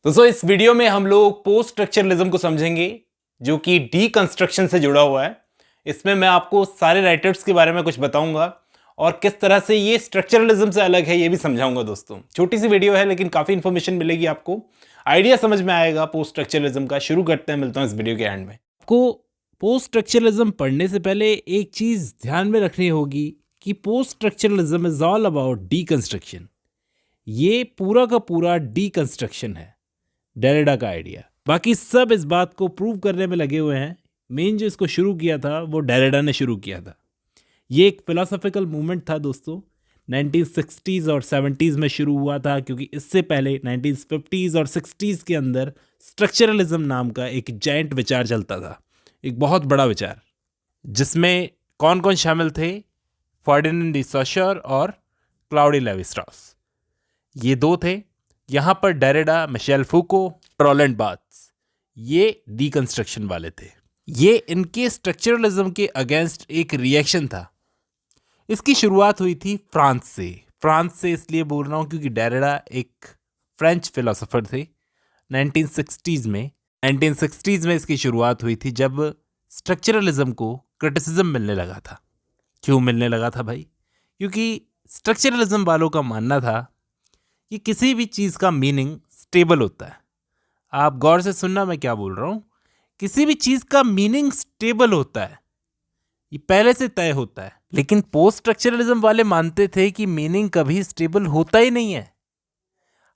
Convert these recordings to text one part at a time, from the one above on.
दोस्तों इस वीडियो में हम लोग पोस्ट स्ट्रक्चरलिज्म को समझेंगे जो कि डीकंस्ट्रक्शन से जुड़ा हुआ है। इसमें मैं आपको सारे राइटर्स के बारे में कुछ बताऊंगा और किस तरह से ये स्ट्रक्चरलिज्म से अलग है ये भी समझाऊंगा। दोस्तों छोटी सी वीडियो है लेकिन काफ़ी इंफॉर्मेशन मिलेगी, आपको आइडिया समझ में आएगा पोस्ट स्ट्रक्चरलिज्म का। शुरू करते हैं, मिलता हूं इस वीडियो के एंड में। आपको पोस्ट स्ट्रक्चरलिज्म पढ़ने से पहले एक चीज़ ध्यान में रखनी होगी कि post structuralism is all about deconstruction. ये पूरा का पूरा डीकंस्ट्रक्शन है, डेरिडा का आइडिया। बाकी सब इस बात को प्रूव करने में लगे हुए हैं। मेन जो इसको शुरू किया था वो डेरिडा ने शुरू किया था। ये एक फिलोसॉफिकल मूवमेंट था दोस्तों, 1960s और 70s में शुरू हुआ था, क्योंकि इससे पहले 1950s और 60s के अंदर स्ट्रक्चरलिज्म नाम का एक जायंट विचार चलता था, एक बहुत बड़ा विचार, जिसमें कौन कौन शामिल थे? फर्डिनेंड डी सॉशर और क्लाउडी लेवी-स्ट्रॉस, ये दो थे। यहाँ पर डेरिडा, मिशेल फूको, रोलैंड बार्थेस, ये डीकंस्ट्रक्शन वाले थे। ये इनके स्ट्रक्चरलिज्म के अगेंस्ट एक रिएक्शन था। इसकी शुरुआत हुई थी फ्रांस से। फ्रांस से इसलिए बोल रहा हूँ क्योंकि डेरिडा एक फ्रेंच फिलोसोफर थे। 1960s में इसकी शुरुआत हुई थी, जब स्ट्रक्चरलिज्म को क्रिटिसिज्म मिलने लगा था। क्यों मिलने लगा था भाई? क्योंकि स्ट्रक्चरलिज्म वालों का मानना था कि किसी भी चीज़ का मीनिंग स्टेबल होता है। आप गौर से सुनना मैं क्या बोल रहा हूँ। किसी भी चीज़ का मीनिंग स्टेबल होता है, ये पहले से तय होता है। लेकिन पोस्ट स्ट्रक्चरलिज्म वाले मानते थे कि मीनिंग कभी स्टेबल होता ही नहीं है।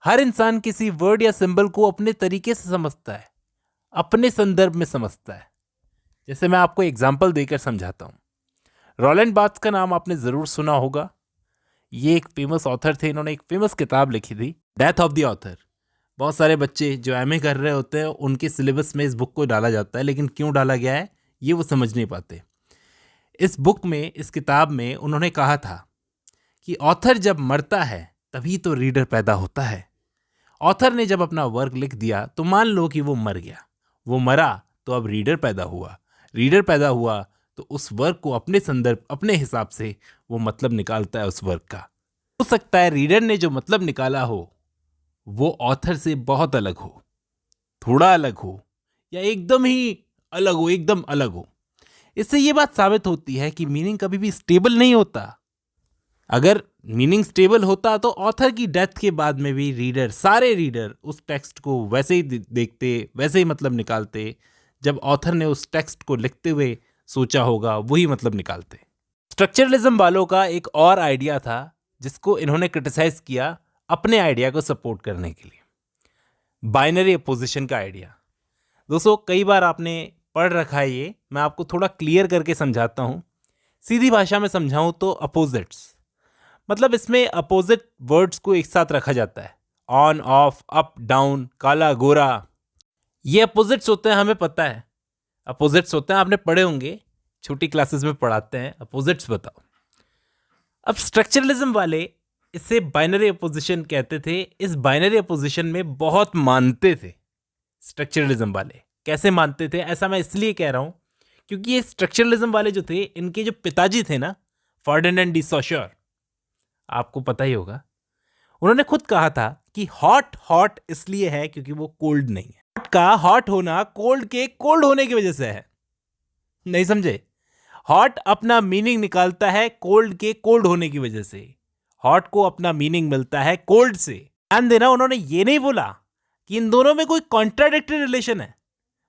हर इंसान किसी वर्ड या सिंबल को अपने तरीके से समझता है, अपने संदर्भ में समझता है। जैसे मैं आपको एग्जाम्पल देकर समझाता हूँ। रोलैंड बार्थेस का नाम आपने ज़रूर सुना होगा। ये एक फेमस ऑथर थे। इन्होंने एक फेमस किताब लिखी थी, डेथ ऑफ द ऑथर। बहुत सारे बच्चे जो एमए कर रहे होते हैं उनके सिलेबस में इस बुक को डाला जाता है, लेकिन क्यों डाला गया है ये वो समझ नहीं पाते। इस बुक में, इस किताब में उन्होंने कहा था कि ऑथर जब मरता है तभी तो रीडर पैदा होता है। ऑथर ने जब अपना वर्क लिख दिया तो मान लो कि वो मर गया, वो मरा तो अब रीडर पैदा हुआ। रीडर पैदा हुआ तो उस वर्क को अपने संदर्भ, अपने हिसाब से वो मतलब निकालता है उस वर्क का। हो सकता है रीडर ने जो मतलब निकाला हो वो ऑथर से बहुत अलग हो, थोड़ा अलग हो, या एकदम ही अलग हो, एकदम अलग हो। इससे ये बात साबित होती है कि मीनिंग कभी भी स्टेबल नहीं होता। अगर मीनिंग स्टेबल होता तो ऑथर की डेथ के बाद में भी रीडर, सारे रीडर उस टेक्स्ट को वैसे ही देखते, वैसे ही मतलब निकालते। जब ऑथर ने उस टेक्स्ट को लिखते हुए सोचा होगा वही मतलब निकालते। स्ट्रक्चरलिज्म वालों का एक और आइडिया था जिसको इन्होंने क्रिटिसाइज किया अपने आइडिया को सपोर्ट करने के लिए, बाइनरी अपोजिशन का आइडिया। दोस्तों कई बार आपने पढ़ रखा है ये, मैं आपको थोड़ा क्लियर करके समझाता हूँ। सीधी भाषा में समझाऊँ तो अपोजिट्स, मतलब इसमें अपोजिट वर्ड्स को एक साथ रखा जाता है। ऑन, ऑफ, अप, डाउन, काला, गोरा, ये अपोजिट्स होते हैं, हमें पता है अपोजिट्स होते हैं, आपने पढ़े होंगे, छोटी क्लासेस में पढ़ाते हैं अपोजिट्स, बताओ। अब स्ट्रक्चरलिज्म वाले इसे बाइनरी अपोजिशन कहते थे। इस बाइनरी अपोजिशन में बहुत मानते थे स्ट्रक्चरलिज्म वाले। कैसे मानते थे ऐसा मैं इसलिए कह रहा हूं क्योंकि ये स्ट्रक्चरलिज्म वाले जो थे, इनके जो पिताजी थे ना, फर्डिनेंड डी सॉशर, आपको पता ही होगा, उन्होंने खुद कहा था कि हॉट हॉट इसलिए है क्योंकि वो कोल्ड नहीं है। हॉट का हॉट होना कोल्ड के कोल्ड होने की वजह से है। नहीं समझे? हॉट अपना मीनिंग निकालता है कोल्ड के कोल्ड होने की वजह से। हॉट को अपना मीनिंग मिलता है कोल्ड से। ध्यान देना, उन्होंने ये नहीं बोला कि इन दोनों में कोई कॉन्ट्राडिक्टरी रिलेशन है,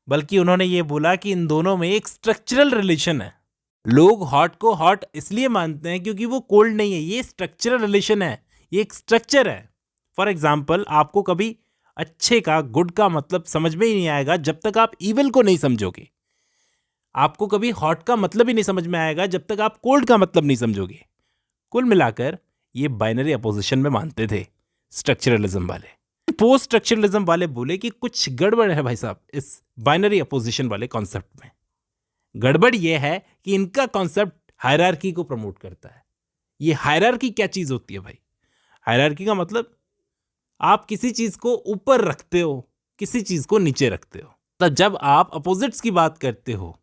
बल्कि उन्होंने ये बोला कि इन दोनों में एक स्ट्रक्चरल रिलेशन है। लोग हॉट को हॉट इसलिए मानते हैं क्योंकि वो कोल्ड नहीं है, ये स्ट्रक्चरल रिलेशन है, ये एक स्ट्रक्चर है। फॉर एग्जाम्पल, आपको कभी अच्छे का, गुड का मतलब समझ में ही नहीं आएगा जब तक आप इविल को नहीं समझोगे। आपको कभी हॉट का मतलब ही नहीं समझ में आएगा जब तक आप कोल्ड का मतलब नहीं समझोगे। कुल मिलाकर ये बाइनरी अपोजिशन में मानते थे स्ट्रक्चरलिज्म वाले। पोस्ट स्ट्रक्चरलिज्म वाले बोले कि कुछ गड़बड़ है भाई साहब इस बाइनरी अपोजिशन वाले कॉन्सेप्ट में। गड़बड़ ये है कि इनका कॉन्सेप्ट हायरार्की को प्रमोट करता है। ये हायरार्की क्या चीज होती है भाई? हायरार्की का मतलब आप किसी चीज को ऊपर रखते हो, किसी चीज को नीचे रखते हो। तो जब आप अपोजिट्स की बात करते हो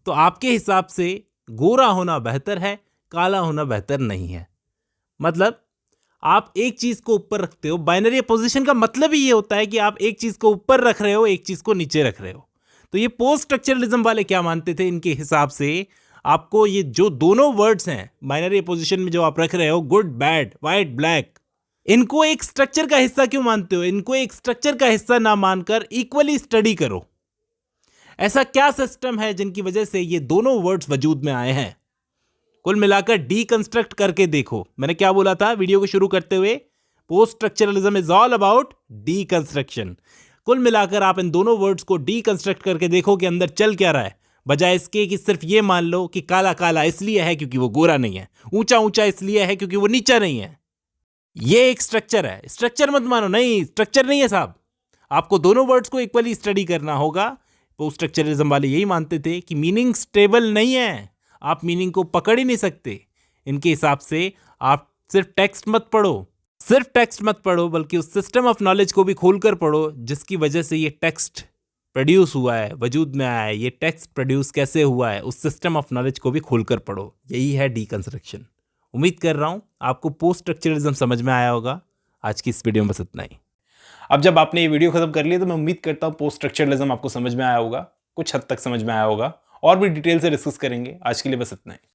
तो आपके हिसाब से गोरा होना बेहतर है, काला होना बेहतर नहीं है। मतलब आप एक चीज को ऊपर रखते हो। बाइनरी अपोजिशन का मतलब ही ये होता है कि आप एक चीज को ऊपर रख रहे हो, एक चीज को नीचे रख रहे हो। तो ये पोस्ट स्ट्रक्चरलिज्म वाले क्या मानते थे, इनके हिसाब से आपको ये जो दोनों वर्ड्स हैं बाइनरी अपोजिशन में जो आप रख रहे हो, गुड बैड, व्हाइट ब्लैक, इनको एक स्ट्रक्चर का हिस्सा क्यों मानते हो? इनको एक स्ट्रक्चर का हिस्सा ना मानकर इक्वली स्टडी करो। ऐसा क्या सिस्टम है जिनकी वजह से ये दोनों वर्ड्स वजूद में आए हैं? कुल मिलाकर डीकंस्ट्रक्ट करके देखो। मैंने क्या बोला था वीडियो को शुरू करते हुए? Post structuralism is all about deconstruction. कुल मिलाकर आप इन दोनों वर्ड्स को डीकंस्ट्रक्ट करके देखो कि अंदर चल क्या रहा है, बजाय इसके कि सिर्फ ये मान लो कि काला काला इसलिए है क्योंकि वो गोरा नहीं है, ऊंचा ऊंचा इसलिए है क्योंकि वो नीचा नहीं है। ये एक स्ट्रक्चर है। स्ट्रक्चर मत मानो, नहीं स्ट्रक्चर नहीं है साहब। आपको दोनों वर्ड्स को इक्वली स्टडी करना होगा। पोस्ट स्ट्रक्चरलिज्म वाले यही मानते थे कि मीनिंग स्टेबल नहीं है, आप मीनिंग को पकड़ ही नहीं सकते। इनके हिसाब से आप सिर्फ टेक्स्ट मत पढ़ो, बल्कि उस सिस्टम ऑफ नॉलेज को भी खोलकर पढ़ो जिसकी वजह से ये टेक्स्ट प्रोड्यूस हुआ है, वजूद में आया है। ये टेक्स्ट प्रोड्यूस कैसे हुआ है, उस सिस्टम ऑफ नॉलेज को भी खोलकर पढ़ो। यही है डीकंस्ट्रक्शन। उम्मीद कर रहा हूं आपको पोस्ट स्ट्रक्चरलिज्म समझ में आया होगा। आज की इस वीडियो में बस इतना ही। अब जब आपने ये वीडियो खत्म कर लिया तो मैं उम्मीद करता हूं पोस्ट स्ट्रक्चरलिज्म आपको समझ में आया होगा, कुछ हद तक समझ में आया होगा। और भी डिटेल से डिस्कस करेंगे। आज के लिए बस इतना ही।